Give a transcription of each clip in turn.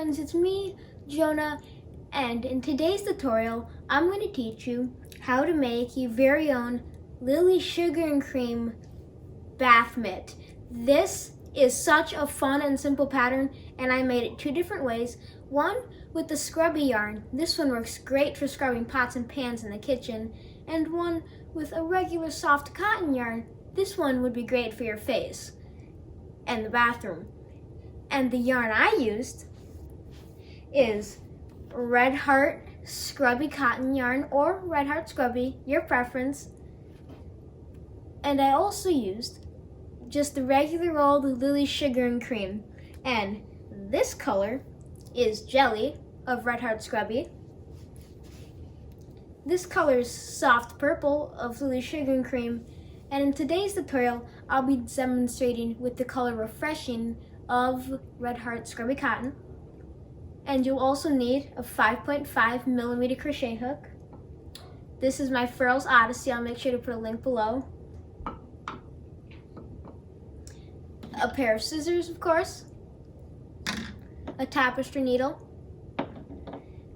friends, it's me, Jonah, and in today's tutorial, I'm going to teach you how to make your very own Lily Sugar and Cream bath mitt. This is such a fun and simple pattern, and I made it two different ways. One with the Scrubby yarn. This one works great for scrubbing pots and pans in the kitchen, and one with a regular soft cotton yarn. This one would be great for your face and the bathroom. And the yarn I used is Red Heart Scrubby cotton yarn or Red Heart Scrubby, your preference. And I also used just the regular old Lily Sugar and Cream. And this color is Jelly of Red Heart Scrubby. This color is Soft Purple of Lily Sugar and Cream. And in today's tutorial, I'll be demonstrating with the color Refreshing of Red Heart Scrubby Cotton. And you'll also need a 5.5 millimeter crochet hook. This is my Furls Odyssey. I'll make sure to put a link below. A pair of scissors, of course. A tapestry needle.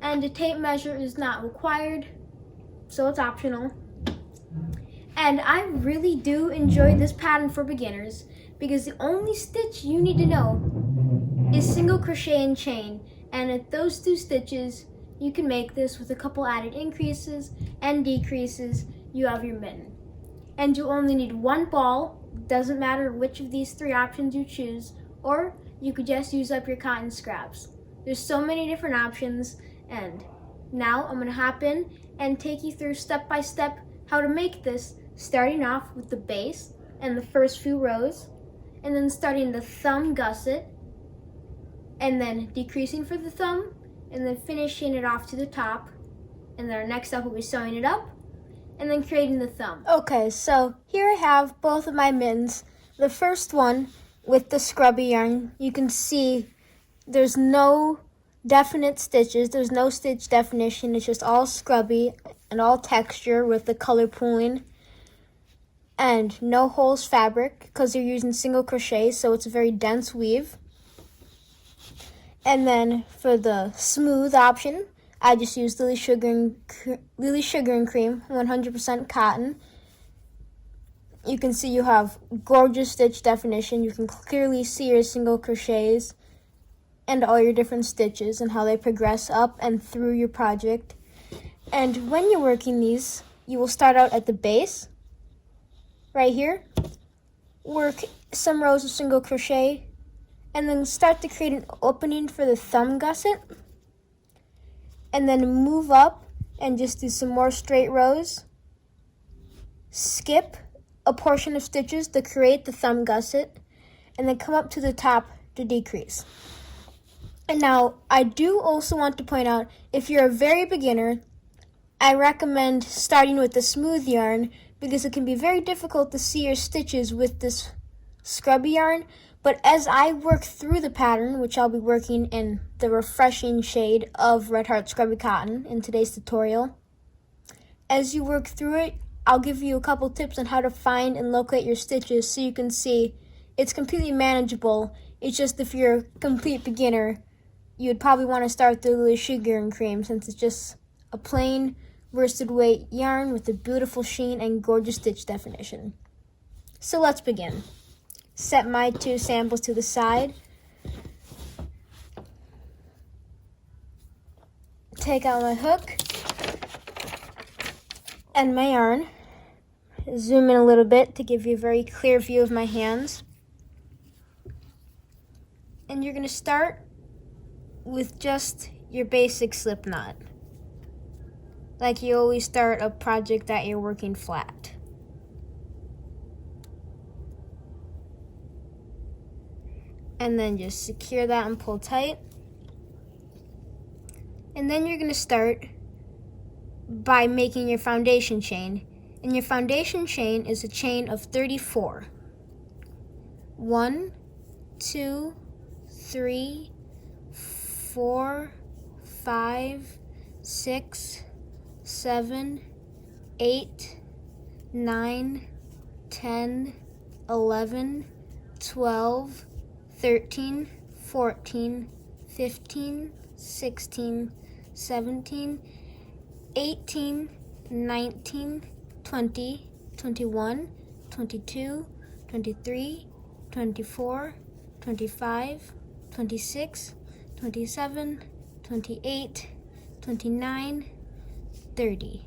And a tape measure is not required, so it's optional. And I really do enjoy this pattern for beginners because the only stitch you need to know is single crochet and chain. And at those two stitches, you can make this with a couple added increases and decreases. You have your mitten. And you only need one ball. Doesn't matter which of these three options you choose, or you could just use up your cotton scraps. There's so many different options, and now I'm gonna hop in and take you through step by step how to make this, starting off with the base and the first few rows, and then starting the thumb gusset, and then decreasing for the thumb, and then finishing it off to the top. And then our next step will be sewing it up, and then creating the thumb. Okay, so here I have both of my mittens. The first one with the Scrubby yarn, you can see there's no definite stitches. There's no stitch definition. It's just all scrubby and all texture with the color pooling. And no holes fabric because you're using single crochet, so it's a very dense weave. And then for the smooth option, I just used Lily Sugar and Cream, 100% cotton. You can see you have gorgeous stitch definition. You can clearly see your single crochets and all your different stitches and how they progress up and through your project. And when you're working these, you will start out at the base, right here, work some rows of single crochet, and then start to create an opening for the thumb gusset, and then move up and just do some more straight rows. Skip a portion of stitches to create the thumb gusset, and then come up to the top to decrease. And now, I do also want to point out, if you're a very beginner, I recommend starting with the smooth yarn because it can be very difficult to see your stitches with this Scrubby yarn. But as I work through the pattern, which I'll be working in the Refreshing shade of Red Heart Scrubby Cotton in today's tutorial, as you work through it, I'll give you a couple tips on how to find and locate your stitches so you can see it's completely manageable. It's just if you're a complete beginner, you'd probably want to start with the Lily Sugar and Cream since it's just a plain worsted weight yarn with a beautiful sheen and gorgeous stitch definition. So let's begin. Set my two samples to the side. Take out my hook and my yarn. Zoom in a little bit to give you a very clear view of my hands. And you're going to start with just your basic slip knot. Like you always start a project that you're working flat. And then just secure that and pull tight. And then you're going to start by making your foundation chain. And your foundation chain is a chain of 34. 1, 2, 3, 4, 5, 6, 7, 8, 9, 10, 11, 12, 13, 14, 15, 16, 17, 18, 19, 20, 21, 22, 23, 24, 25, 26, 27, 28, 29, 30,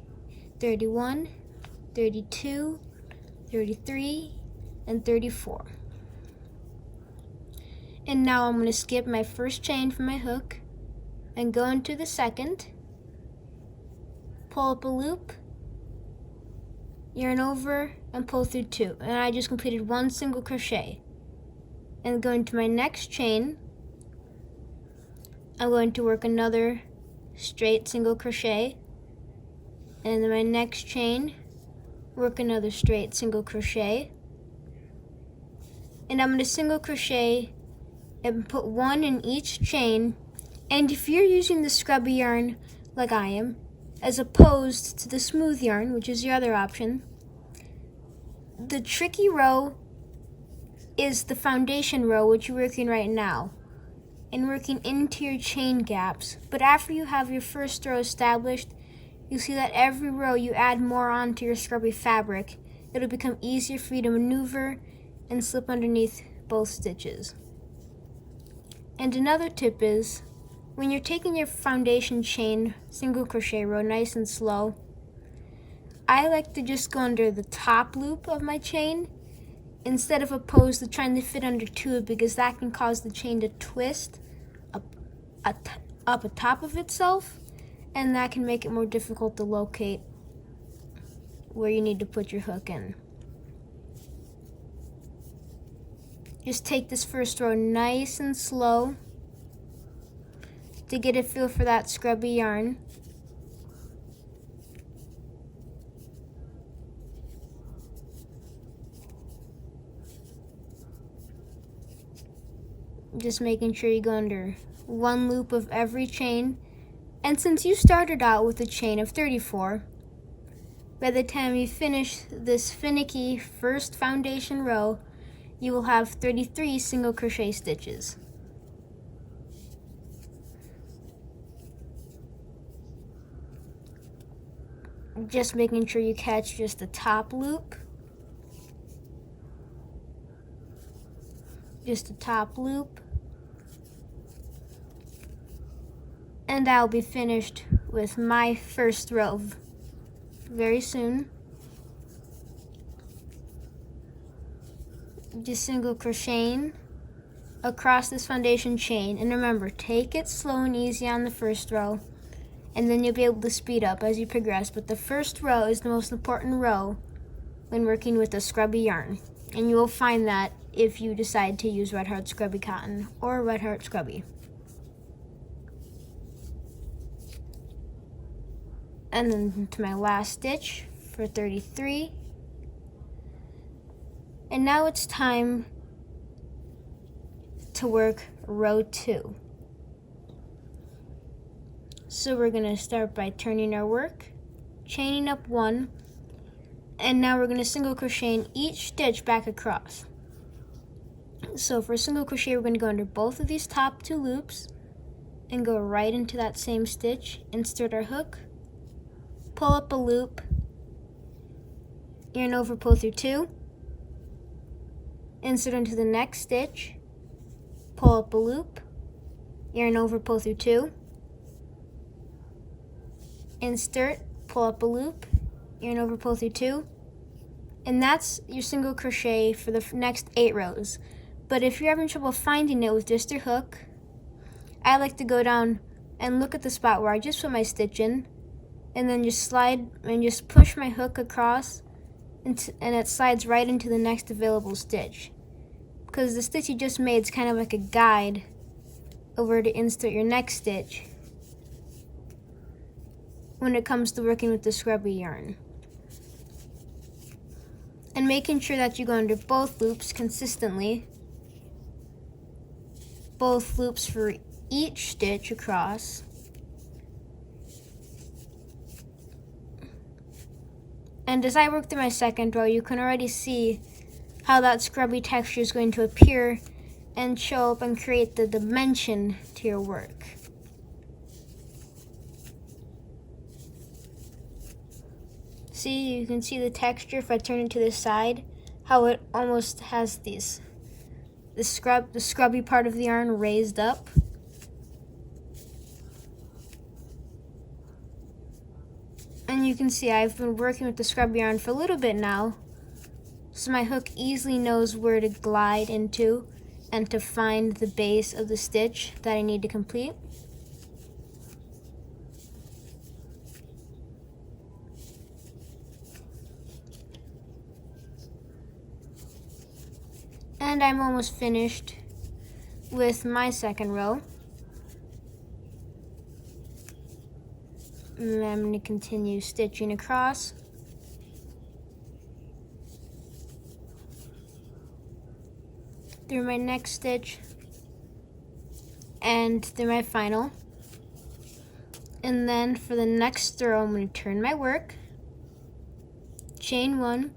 31, 32, 33, and 34. And now I'm going to skip my first chain from my hook and go into the second, pull up a loop, yarn over, and pull through 2. And I just completed 1 single crochet. And go into my next chain, I'm going to work another straight single crochet, and in my next chain, work another straight single crochet, and I'm going to single crochet and put 1 in each chain. And if you're using the scrubby yarn like I am, as opposed to the smooth yarn, which is your other option, the tricky row is the foundation row, which you're working right now, and working into your chain gaps. But after you have your first row established, you'll see that every row you add more onto your scrubby fabric, it'll become easier for you to maneuver and slip underneath both stitches. And another tip is, when you're taking your foundation chain single crochet row nice and slow, I like to just go under the top loop of my chain instead of opposed to trying to fit under 2, because that can cause the chain to twist up atop of itself, and that can make it more difficult to locate where you need to put your hook in. Just take this first row nice and slow to get a feel for that scrubby yarn. Just making sure you go under 1 loop of every chain. And since you started out with a chain of 34, by the time you finish this finicky first foundation row, you will have 33 single crochet stitches. Just making sure you catch just the top loop. Just the top loop. And I'll be finished with my first row very soon. Just single crocheting across this foundation chain. And remember, take it slow and easy on the first row, and then you'll be able to speed up as you progress. But the first row is the most important row when working with a scrubby yarn. And you will find that if you decide to use Red Heart Scrubby Cotton or Red Heart Scrubby. And then to my last stitch for 33. And now it's time to work row 2. So we're going to start by turning our work, chaining up 1, and now we're going to single crochet in each stitch back across. So for single crochet, we're going to go under both of these top 2 loops and go right into that same stitch, insert our hook, pull up a loop, yarn over, pull through 2, insert into the next stitch, pull up a loop, yarn over, pull through 2, insert, pull up a loop, yarn over, pull through 2, and that's your single crochet for the next 8 rows. But if you're having trouble finding it with just your hook, I like to go down and look at the spot where I just put my stitch in, and then just slide and just push my hook across, and it slides right into the next available stitch. Because the stitch you just made is kind of like a guide over to insert your next stitch when it comes to working with the scrubby yarn. And making sure that you go under both loops consistently, both loops for each stitch across. And as I work through my second row, you can already see how that scrubby texture is going to appear and show up and create the dimension to to your work. See, you can see the texture if I turn it to the side, how it almost has the scrubby part of the yarn raised up. And you can see I've been working with the scrubby yarn for a little bit now, so my hook easily knows where to glide into and to find the base of the stitch that I need to complete. And I'm almost finished with my second row. And I'm going to continue stitching across. Through my next stitch and through my final. And then for the next row, I'm going to turn my work, chain 1,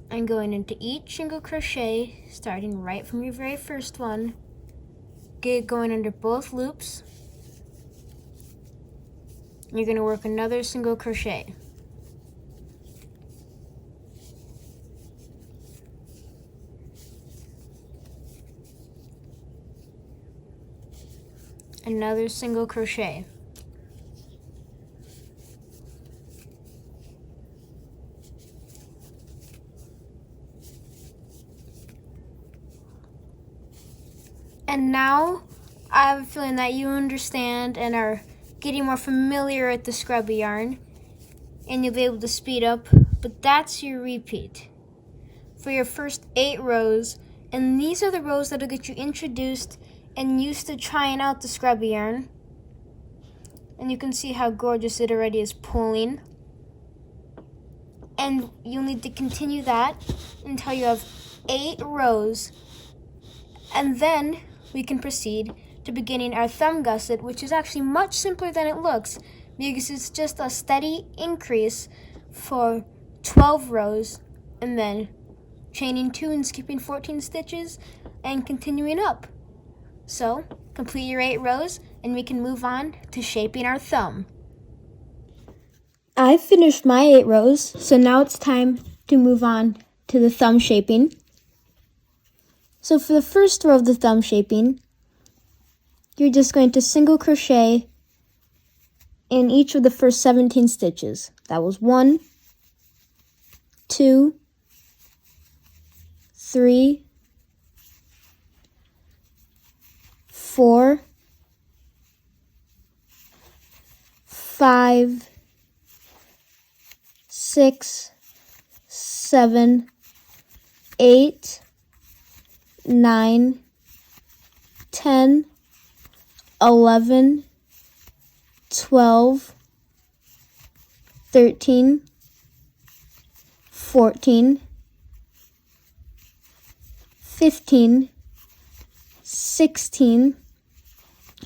and going into each single crochet, starting right from your very first one, going under both loops. You're going to work another single crochet. Another single crochet. And now I have a feeling that you understand and are getting more familiar with the scrubby yarn, and you'll be able to speed up, but that's your repeat for your first 8 rows, and these are the rows that'll get you introduced and used to trying out the scrubby yarn. And you can see how gorgeous it already is pulling, and you'll need to continue that until you have 8 rows, and then we can proceed to beginning our thumb gusset, which is actually much simpler than it looks because it's just a steady increase for 12 rows and then chaining 2 and skipping 14 stitches and continuing up. So complete your 8 rows and we can move on to shaping our thumb. I've finished my 8 rows, so now it's time to move on to the thumb shaping. So for the first row of the thumb shaping, you're just going to single crochet in each of the first 17 stitches. That was 1, 2, 3, 4, 5, 6, 7, 8, 9, 10, 11, 12, 13, 14, 15, 16,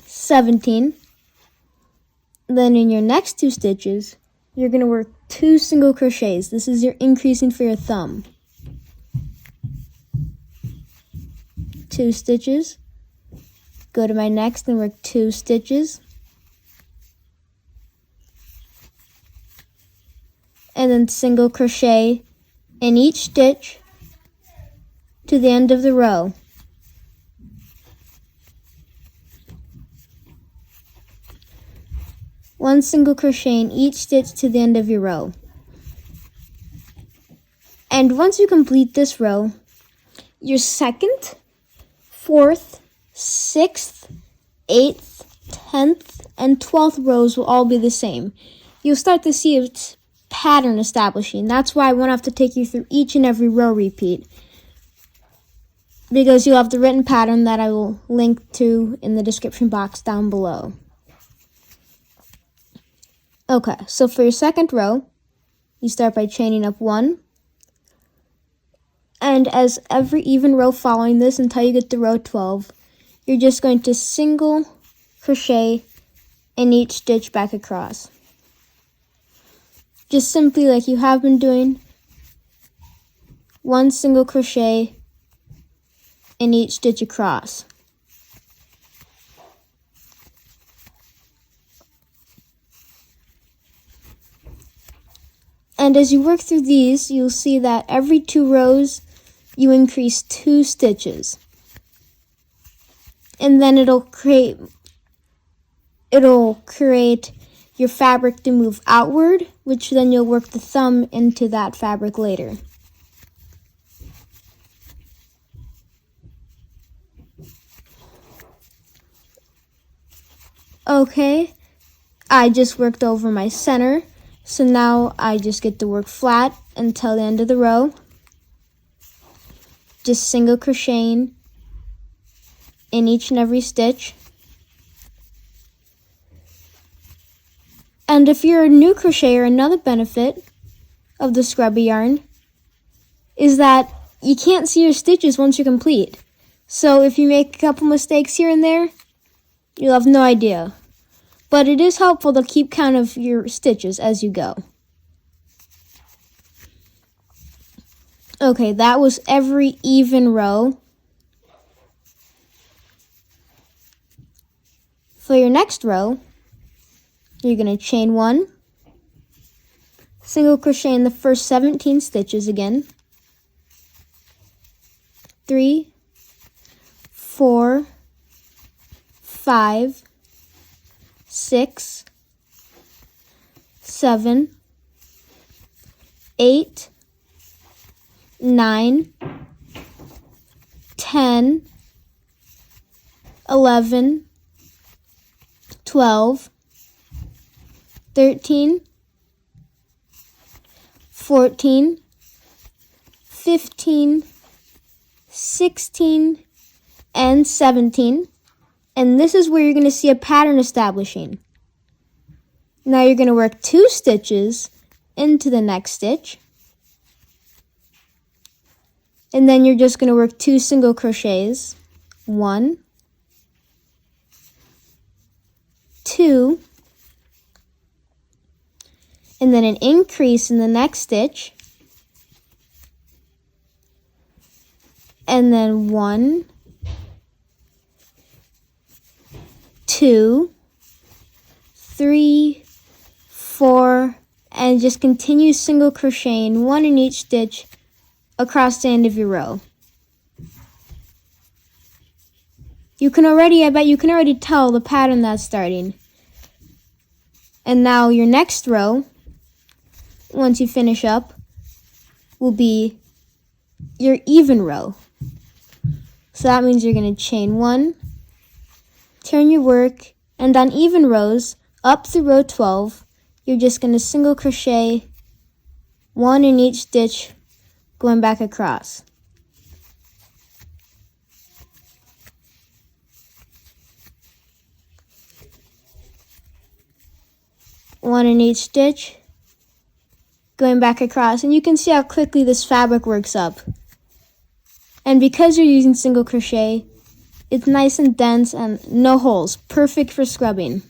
17. Then in your next 2 stitches, you're going to work 2 single crochets. This is your increasing for your thumb. 2 stitches. Go to my next and work 2 stitches. And then single crochet in each stitch to the end of the row. One single crochet in each stitch to the end of your row. And once you complete this row, your second, 4th, 6th, 8th, 10th, and 12th rows will all be the same. You'll start to see a pattern establishing. That's why I won't have to take you through each and every row repeat, because you'll have the written pattern that I will link to in the description box down below. Okay, so for your second row, you start by chaining up 1, and as every even row following this until you get to row 12, you're just going to single crochet in each stitch back across. Just simply like you have been doing, 1 single crochet in each stitch across. And as you work through these, you'll see that every 2 rows, you increase 2 stitches. And then it'll create your fabric to move outward, which then you'll work the thumb into that fabric later. Okay, I just worked over my center, so now I just get to work flat until the end of the row. Just single crocheting in each and every stitch. And if you're a new crocheter, another benefit of the Scrubby yarn is that you can't see your stitches once you're complete. So if you make a couple mistakes here and there, you'll have no idea. But it is helpful to keep count of your stitches as you go. Okay, that was every even row. For your next row, you're going to chain 1, single crochet in the first 17 stitches again, 3, 4, 5, 6, 7, 8, 9, 10, 11, 12, 13, 14, 15, 16, and 17. And this is where you're going to see a pattern establishing. Now you're going to work 2 stitches into the next stitch. And then you're just going to work 2 single crochets. 1, 2, and then an increase in the next stitch. And then 1, 2, 3, 4, and just continue single crocheting 1 in each stitch across the end of your row. I bet you can already tell the pattern that's starting. And now your next row, once you finish up, will be your even row. So that means you're going to chain 1, turn your work, and on even rows, up through row 12, you're just going to single crochet 1 in each stitch, going back across. One in each stitch, going back across, and you can see how quickly this fabric works up. And because you're using single crochet, it's nice and dense and no holes, perfect for scrubbing.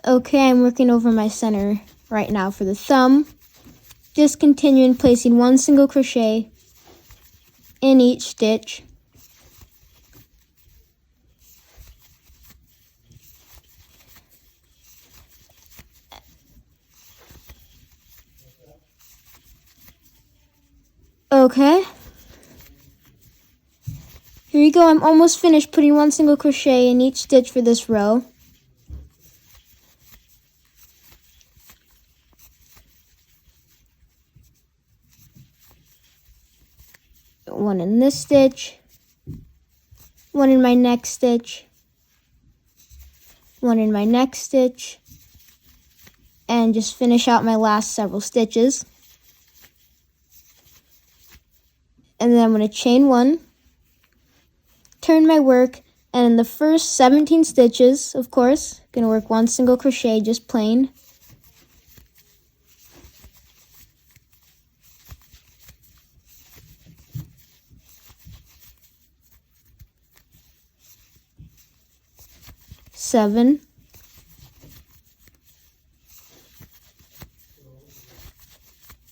Okay, I'm working over my center right now for the thumb. Just continuing placing 1 single crochet in each stitch. Okay. Here you go. I'm almost finished putting 1 single crochet in each stitch for this row. One in this stitch, 1 in my next stitch, 1 in my next stitch, and just finish out my last several stitches. And then I'm going to chain 1, turn my work, and in the first 17 stitches, of course, I'm going to work 1 single crochet, just plain. Seven,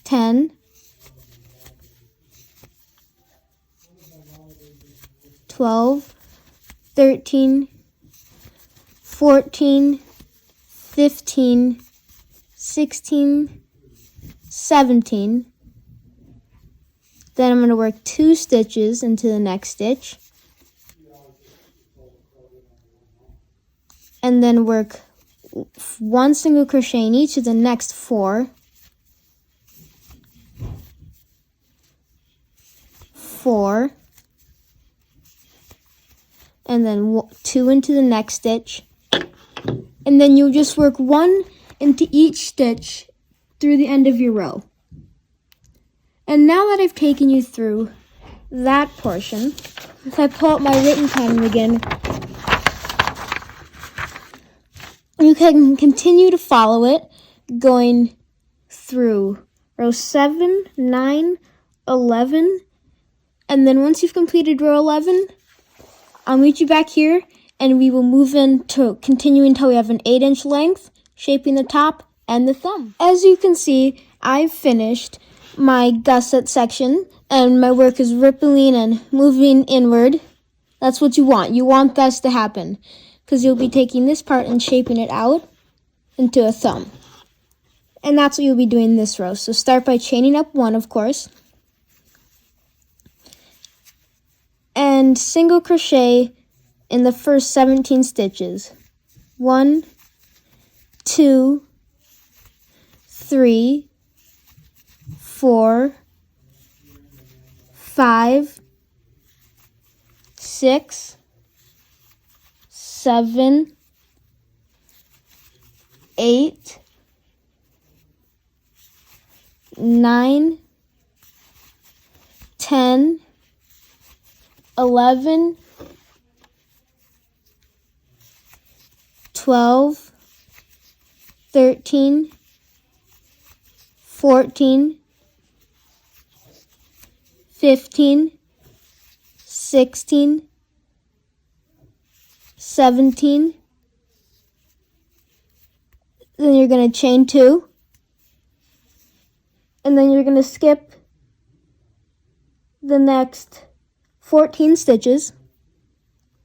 10, 12, 13, 14, 15, 16, 17. Then I'm going to work 2 stitches into the next stitch. And then work 1 single crochet in each of the next 4. 4. And then 2 into the next stitch. And then you'll just work 1 into each stitch through the end of your row. And now that I've taken you through that portion, if I pull out my written pattern again, you can continue to follow it going through row 7, 9, 11, and then once you've completed row 11, I'll meet you back here and we will move into continue until we have an 8-inch length, shaping the top and the thumb. As you can see, I've finished my gusset section and my work is rippling and moving inward. That's what you want. You want this to happen because you'll be taking this part and shaping it out into a thumb. And that's what you'll be doing in this row. So start by chaining up 1, of course. And single crochet in the first 17 stitches. 1, 2, 3, 4, 5, 6, 7, 8, 9, 10, 11, 12, 13, 14, 15, 16, 17. Then you're going to chain 2. And then you're going to skip the next 14 stitches.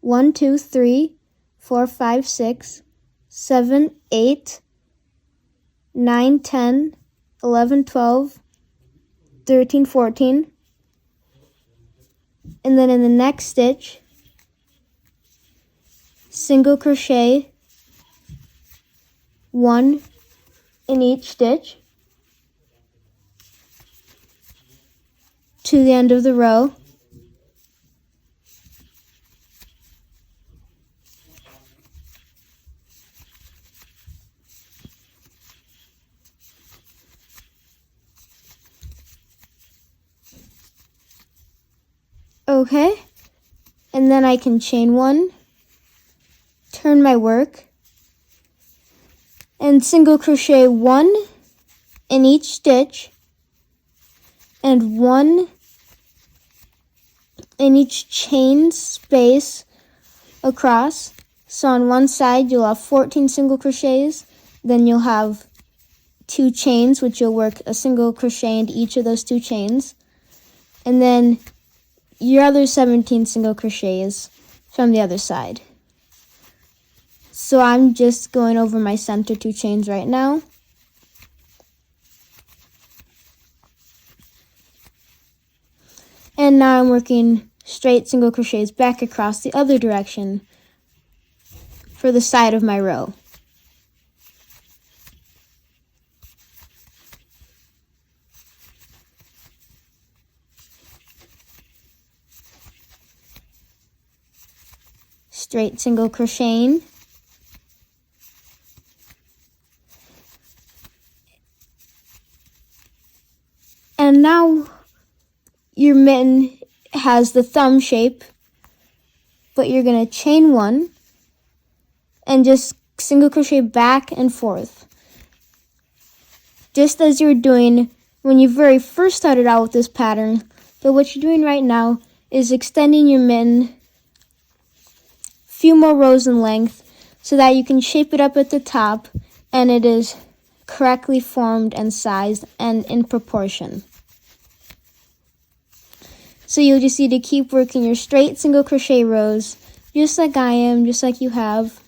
1, 2, 3, 4, 5, 6, 7, 8, 9, 10, 11, 12, 13, 14. And then in the next stitch, single crochet 1 in each stitch to the end of the row. Okay, and then I can chain 1, turn my work, and single crochet 1 in each stitch, and 1 in each chain space across. So on one side you'll have 14 single crochets, then you'll have 2 chains, which you'll work a single crochet into each of those 2 chains, and then your other 17 single crochets from the other side. So I'm just going over my center 2 chains right now. And now I'm working straight single crochets back across the other direction for the side of my row. Straight single crocheting. And now your mitten has the thumb shape, but you're going to chain 1 and just single crochet back and forth. Just as you were doing when you very first started out with this pattern, but what you're doing right now is extending your mitten few more rows in length so that you can shape it up at the top and it is correctly formed and sized and in proportion. So you'll just need to keep working your straight single crochet rows. just like I am, just like you have,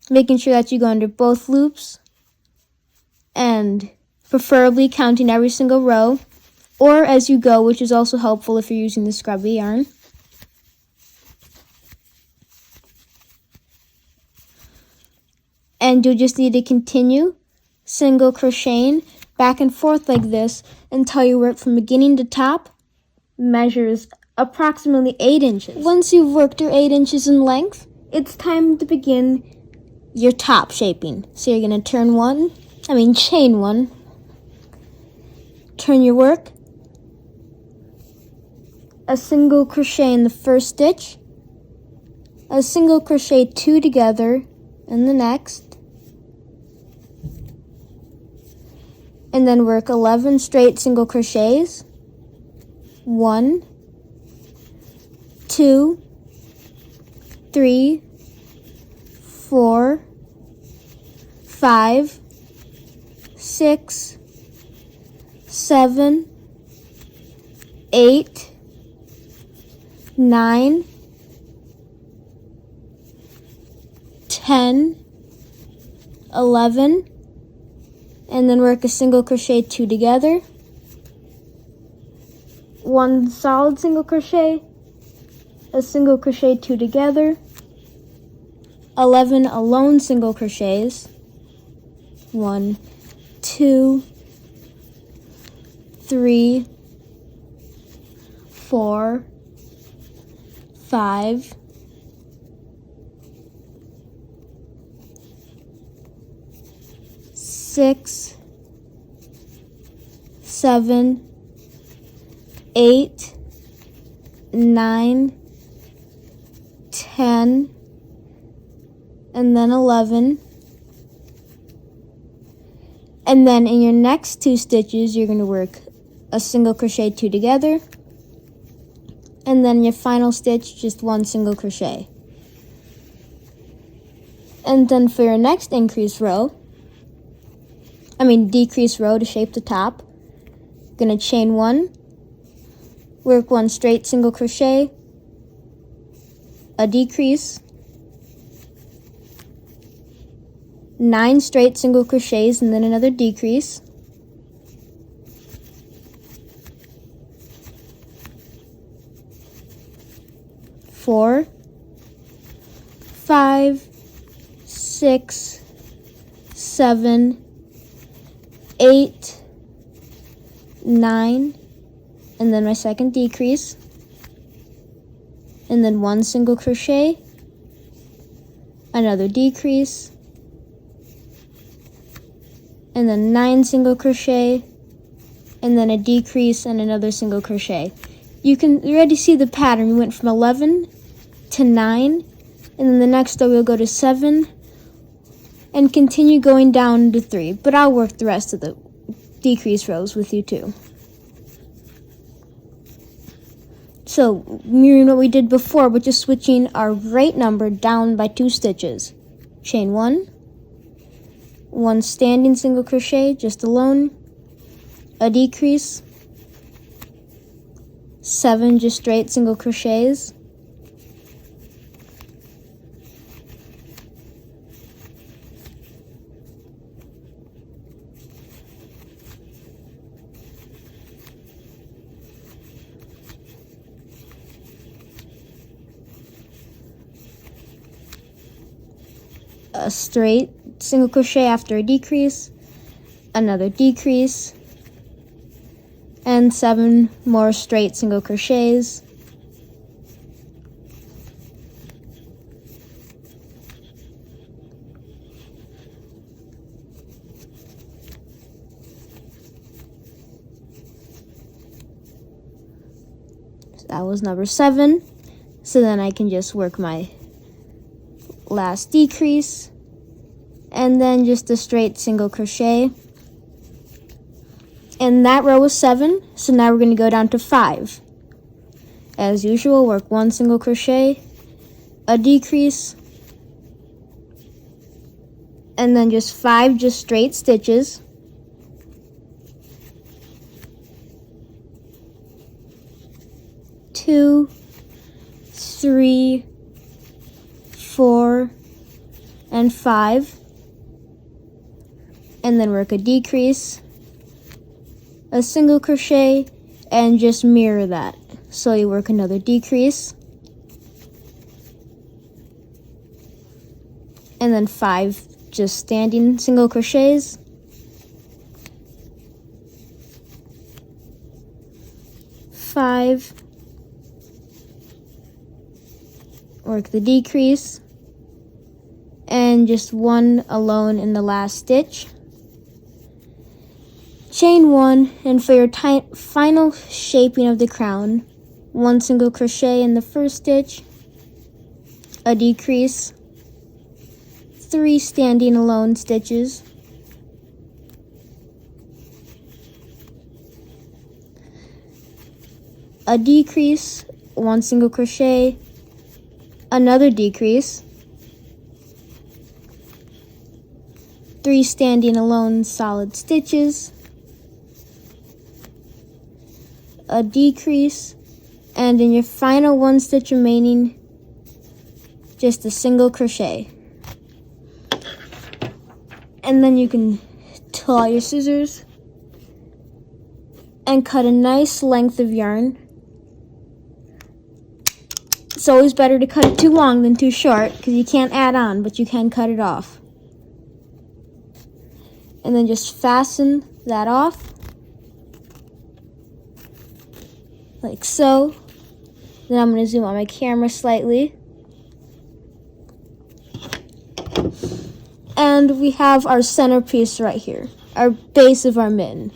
making sure that you go under both loops and preferably counting every single row or as you go, which is also helpful if you're using the Scrubby yarn. And you'll just need to continue single crocheting back and forth like this until you work from beginning to top, measures approximately 8 inches. Once you've worked your 8 inches in length, it's time to begin your top shaping. So you're going to chain one, turn your work, a single crochet in the first stitch, a single crochet 2 together in the next, and then work 11 straight single crochets. 1, 2, 3, 4, 5, 6, 7, 8, 9, 10, 11, and then work a single crochet 2 together, 1 solid single crochet, a single crochet 2 together, 11 alone single crochets, 1, 2, 3, 4, 5, 6, 7, 8, 9, 10, and then 11. And then in your next 2 stitches, you're going to work a single crochet 2 together, and then your final stitch, just 1 single crochet. And then for your next decrease row to shape the top, you're going to chain 1, work 1 straight single crochet, a decrease, 9 straight single crochets, and then another decrease, 4, 5, 6, 7, 8, 9, and then my second decrease, and then 1 single crochet, another decrease, and then 9 single crochet, and then a decrease and another single crochet. You can already see the pattern. We went from 11 to 9, and then the next row we'll go to 7 and continue going down to 3, but I'll work the rest of the decrease rows with you too. So mirroring what we did before, but just switching our right number down by 2 stitches. Chain 1, 1 standing single crochet just alone, a decrease, 7 just straight single crochets, a straight single crochet after a decrease, another decrease, and 7 more straight single crochets, so that was number 7. So then I can just work my last decrease and then just a straight single crochet, and that row was 7. So now we're going to go down to 5. As usual, work 1 single crochet, a decrease, and then just 5 just straight stitches, two, 3, 4, and 5, and then work a decrease, a single crochet, and just mirror that. So you work another decrease, and then 5 just standing single crochets, work the decrease, and just 1 alone in the last stitch. Chain 1, and for your final shaping of the crown, 1 single crochet in the first stitch, a decrease, 3 standing alone stitches, a decrease, 1 single crochet, another decrease, 3 standing alone solid stitches, a decrease, and in your final 1 stitch remaining, just a single crochet. And then you can pull out your scissors and cut a nice length of yarn. It's always better to cut it too long than too short because you can't add on, but you can cut it off. And then just fasten that off, like so. Then I'm going to zoom out my camera slightly. And we have our centerpiece right here, our base of our mitten.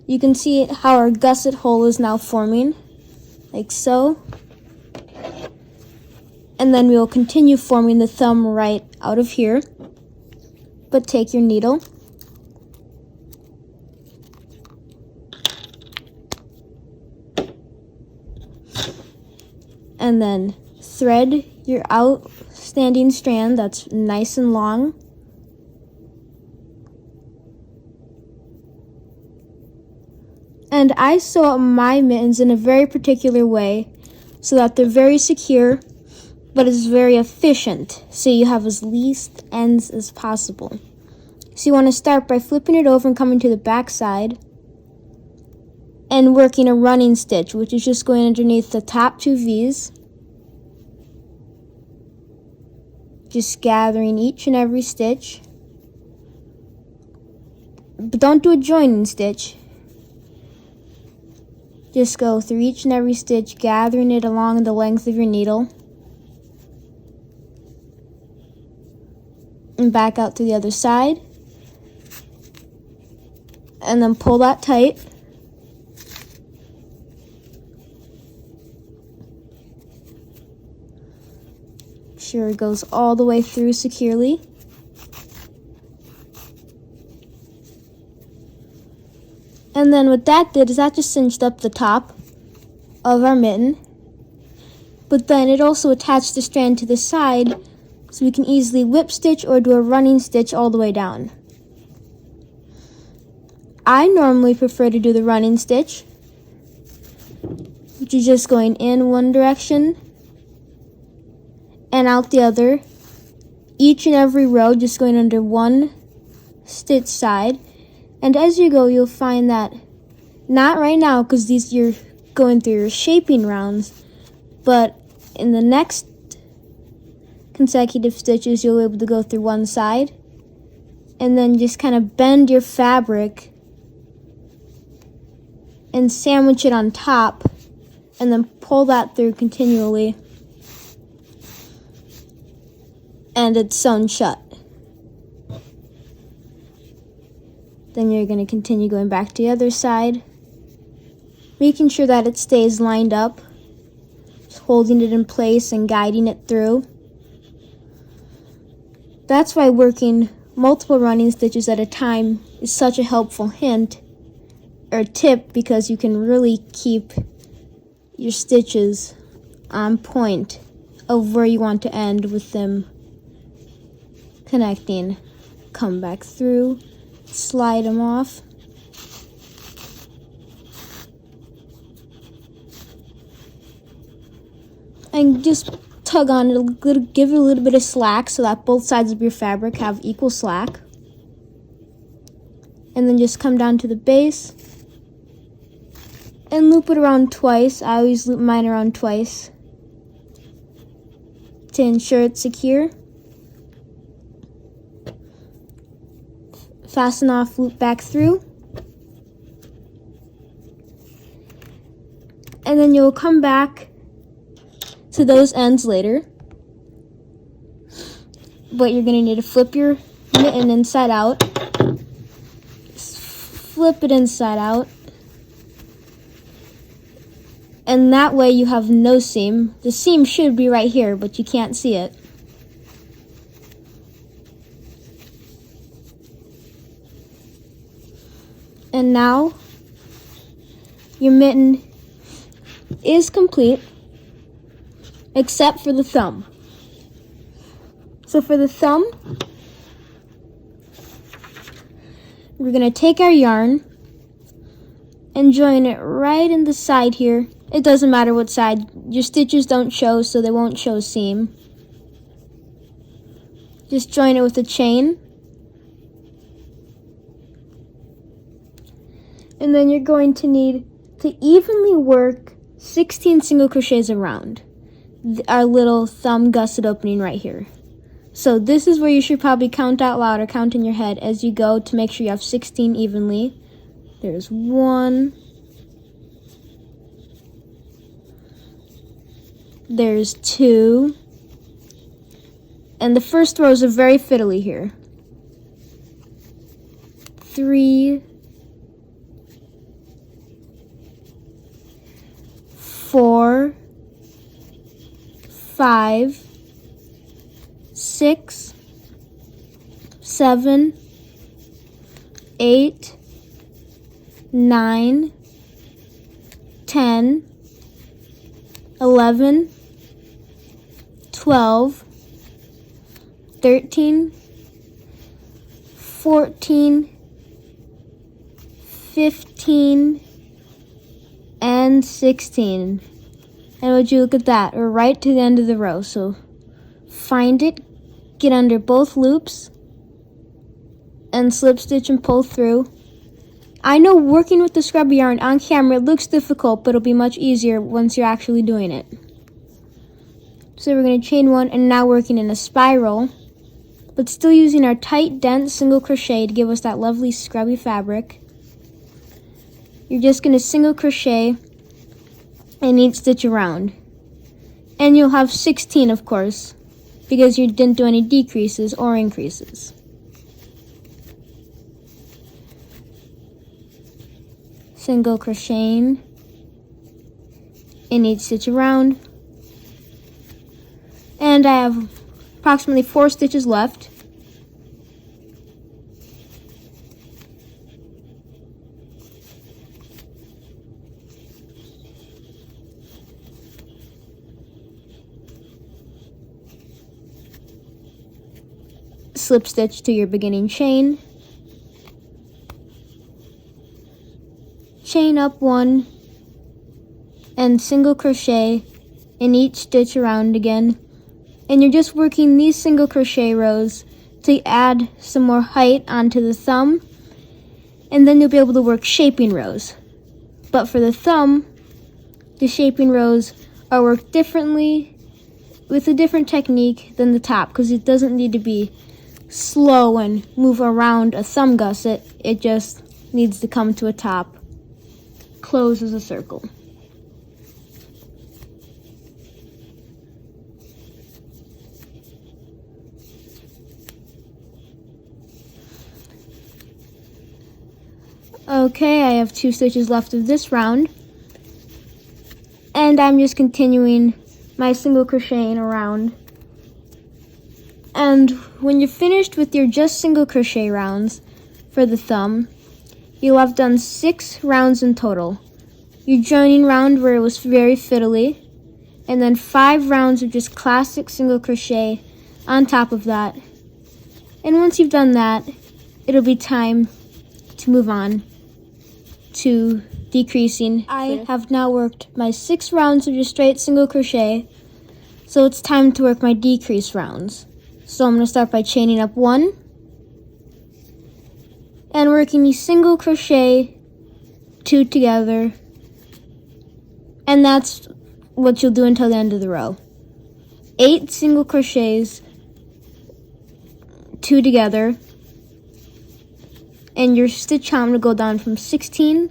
You can see how our gusset hole is now forming, like so. And then we will continue forming the thumb right out of here. But take your needle and then thread your outstanding strand that's nice and long. And I sew up my mittens in a very particular way so that they're very secure, but it's very efficient, so you have as least ends as possible. So you want to start by flipping it over and coming to the back side and working a running stitch, which is just going underneath the top 2 V's, just gathering each and every stitch. But don't do a joining stitch. Just go through each and every stitch, gathering it along the length of your needle. And back out to the other side. And then pull that tight. Make sure it goes all the way through securely. And then what that did is that just cinched up the top of our mitten. But then it also attached the strand to the side, so we can easily whip stitch or do a running stitch all the way down. I normally prefer to do the running stitch, which is just going in one direction and out the other. Each and every row just going under one stitch side. And as you go, you'll find that, not right now because these you're going through your shaping rounds, but in the next consecutive stitches, you'll be able to go through one side and then just kind of bend your fabric and sandwich it on top and then pull that through continually, and it's sewn shut. Then you're going to continue going back to the other side, making sure that it stays lined up, holding it in place and guiding it through. That's why working multiple running stitches at a time is such a helpful hint or tip, because you can really keep your stitches on point of where you want to end with them connecting. Come back through, slide them off. And just tug on it, it'll give it a little bit of slack so that both sides of your fabric have equal slack. And then just come down to the base and loop it around twice. I always loop mine around twice to ensure it's secure. Fasten off, loop back through. And then you'll come back to those ends later. But you're going to need to flip your mitten inside out. Flip it inside out. And that way you have no seam. The seam should be right here, but you can't see it. And now your mitten is complete, except for the thumb. So for the thumb, we're going to take our yarn and join it right in the side here. It doesn't matter what side. Your stitches don't show, so they won't show seam. Just join it with a chain. And then you're going to need to evenly work 16 single crochets around our little thumb gusset opening right here. So this is where you should probably count out loud or count in your head as you go to make sure you have 16 evenly. There's 1. There's 2. And the first rows are very fiddly here. 3. 4, 5, 6, 7, 8, 9, 10, 11, 12, 13, 14, 15, and 16. And would you look at that? We're right to the end of the row. So find it, get under both loops, and slip stitch and pull through. I know working with the scrubby yarn on camera it looks difficult, but it'll be much easier once you're actually doing it. So we're going to chain 1 and now working in a spiral, but still using our tight, dense single crochet to give us that lovely scrubby fabric. You're just going to single crochet and each stitch around. And you'll have 16, of course, because you didn't do any decreases or increases. Single crocheting in each stitch around. And I have approximately 4 stitches left. Slip stitch to your beginning chain, chain up 1, and single crochet in each stitch around again. And you're just working these single crochet rows to add some more height onto the thumb, and then you'll be able to work shaping rows. But for the thumb, the shaping rows are worked differently with a different technique than the top, because it doesn't need to be slow and move around a thumb gusset. It just needs to come to a top, close as a circle. Okay, I have 2 stitches left of this round, and I'm just continuing my single crocheting around. And when you're finished with your just single crochet rounds for the thumb, you'll have done 6 rounds in total. Your joining round where it was very fiddly, and then 5 rounds of just classic single crochet on top of that. And once you've done that, it'll be time to move on to decreasing. I have now worked my 6 rounds of just straight single crochet So it's time to work my decrease rounds. So I'm going to start by chaining up 1 and working a single crochet 2 together, and that's what you'll do until the end of the row. 8 single crochets 2 together, and your stitch count will go down from 16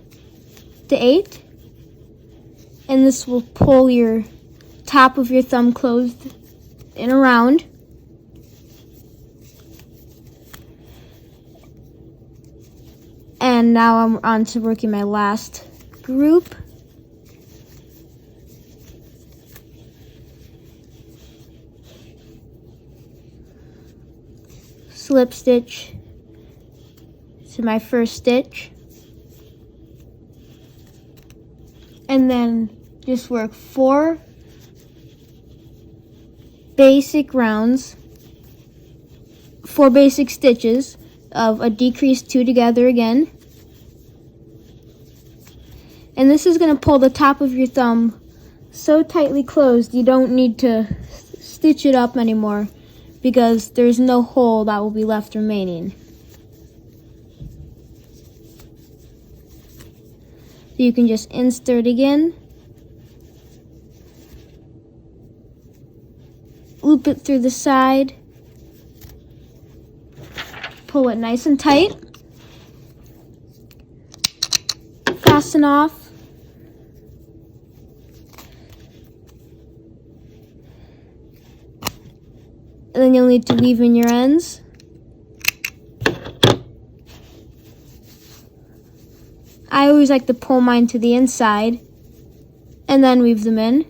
to 8, and this will pull your top of your thumb closed in a round. And now I'm on to working my last group. Slip stitch to my first stitch, and then just work 4 basic rounds, 4 basic stitches of a decreased 2 together again. And this is going to pull the top of your thumb so tightly closed you don't need to stitch it up anymore, because there's no hole that will be left remaining. So you can just insert again, loop it through the side, pull it nice and tight, fasten off, and then you'll need to weave in your ends. I always like to pull mine to the inside and then weave them in.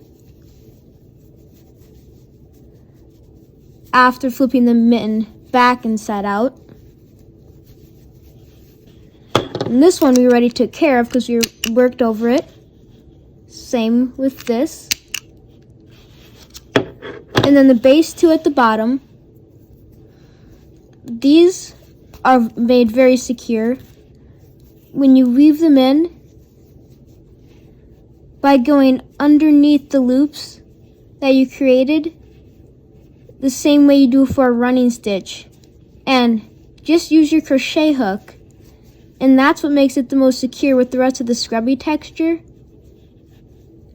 After flipping the mitten back inside out. And this one we already took care of because we worked over it. Same with this. And then the base 2 at the bottom. These are made very secure. When you weave them in, by going underneath the loops that you created, the same way you do for a running stitch. And just use your crochet hook, and that's what makes it the most secure with the rest of the scrubby texture.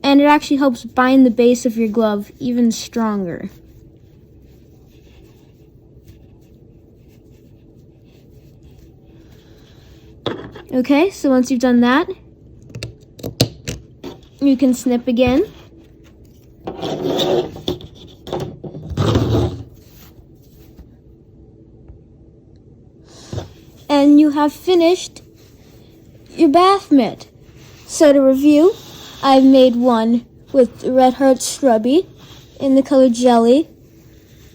And it actually helps bind the base of your glove even stronger. Okay, so once you've done that, you can snip again. And you have finished your bath mitt. So to review, I've made one with Red Heart Scrubby in the color Jelly,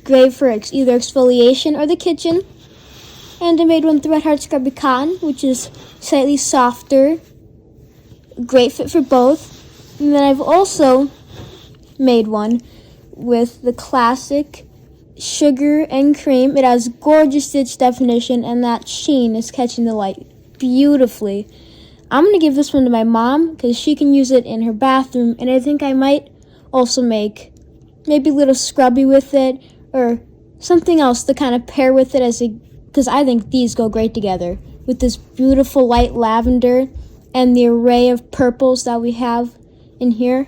great for either exfoliation or the kitchen. And I made one with Red Heart Scrubby Cotton, which is slightly softer, great fit for both. And then I've also made one with the classic Sugar and Cream. It has gorgeous stitch definition, and that sheen is catching the light beautifully. I'm going to give this one to my mom because she can use it in her bathroom, and I think I might also make maybe a little scrubby with it or something else to kind of pair with it because I think these go great together with this beautiful light lavender and the array of purples that we have in here.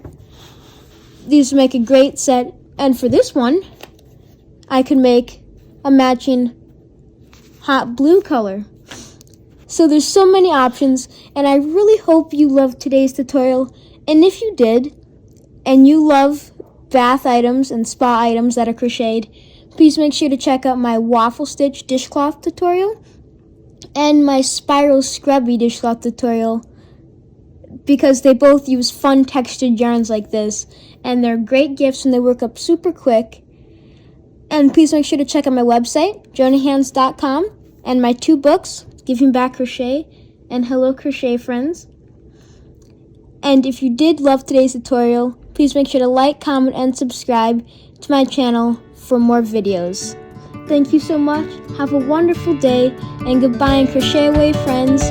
These make a great set, and for this one, I could make a matching hot blue color. So there's so many options, and I really hope you loved today's tutorial. And if you did, and you love bath items and spa items that are crocheted, please make sure to check out my waffle stitch dishcloth tutorial and my spiral scrubby dishcloth tutorial, because they both use fun textured yarns like this, and they're great gifts and they work up super quick. And please make sure to check out my website, jonahhands.com, and my 2 books, Giving Back Crochet and Hello Crochet Friends. And if you did love today's tutorial, please make sure to like, comment, and subscribe to my channel for more videos. Thank you so much, have a wonderful day, and goodbye and crochet away, friends.